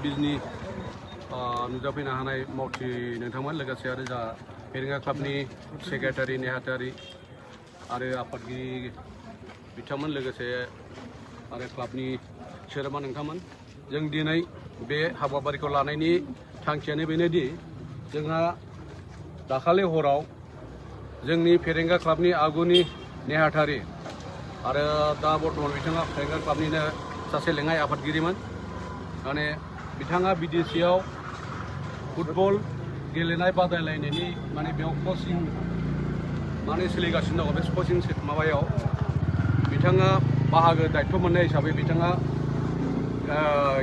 बिजनि नुजाफैनो हानाय मावथि नोंथांमोन लोगोसे आरो जा फेरेंगा क्लाबनि सेक्रेटारि नेहाथारि आरो आफादगिरि बिथांमोन लोगोसे आरो क्लाबनि सोद्रोमा नोंथांमोन जों दिनै बे हाबाफारिखौ लानायनि थांखियानो बेनोदि जोंहा दाखालि हराव जोंनि फेरेंगा क्लाबनि आगुनि नेहाथारि आरो दा बर्थमान बिथाङा फेरेंगा क्लाबनिनो सासे लेङाइ आफादगिरिमोन माने बिथाङा बिदेशियाव फुटबल गेलेनाय बादायलायनायनि माने बेयाव कचिं माने सोलिगासिनो दङ बे कचिं माबायाव बिथाङा बाहागो दायित्व मोननाय हिसाबै बिथाङा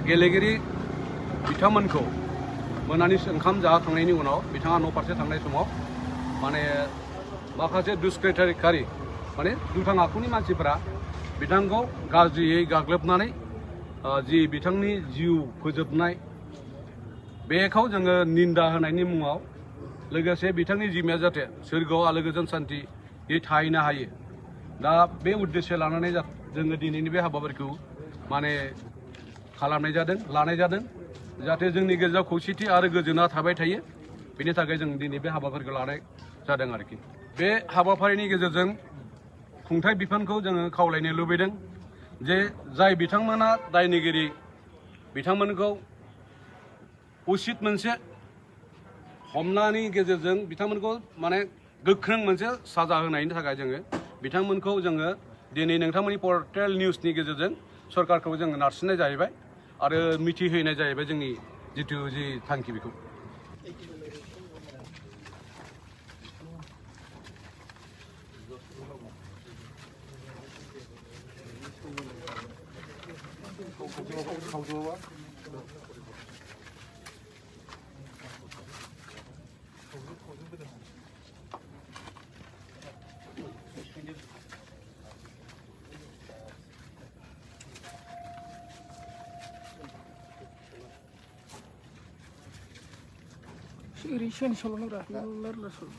गेलेगिरि बिथांमोनखौ मोनानि ओंखाम जाखांनायनि उनाव बिथाङा न' फारसे थांनाय समाव माने माखासे दुष्कृतिकारि माने दुथां आखुनि मानसिफोरा बिथांखौ गाज्रियै गाग्लोबनानै जि बिथांनि जिउ फोजोबनाय बेखौ जोङो निन्दा होनायनि मुङाव लोगोसे बिथांनि जिउमाया जाहाथे सोरगोआव आलो गोजोन सान्थियै थाहैनो हायो दा बे उद्देश्य लानानै जोङो दिनैनि बे हाबाफारिखौ माने लानाय जादों जाहाथे जोंनि गेजेराव खौसेथि आरो गोजोना थाबाय थायो बेनि थाखाय जों दिनै बे हाबाफारिखौ लानाय जादों आरोखि बे हाबाफारिनि गेजेरजों खुंथाय बिफानखौ जोङो खावलायनो लुबैदों जे जाय बिथांमोना दायनिगिरि बिथांमोनखौ उचित मोनसे हमनायनि गेजेरजों बिथांमोनखौ माने गोख्रों मोनसे साजा होनायनि थाखाय जोङो बिथांमोनखौ जोङो दिनै नोंथांमोननि पर्टेल निउसनि गेजेरजों सरकारखौ जोङो नारसिननाय जाहैबाय आरो मिथिहोनाय जाहैबाय जोंनि जिथु थांखि बेखौ Irrigation solo lar solo.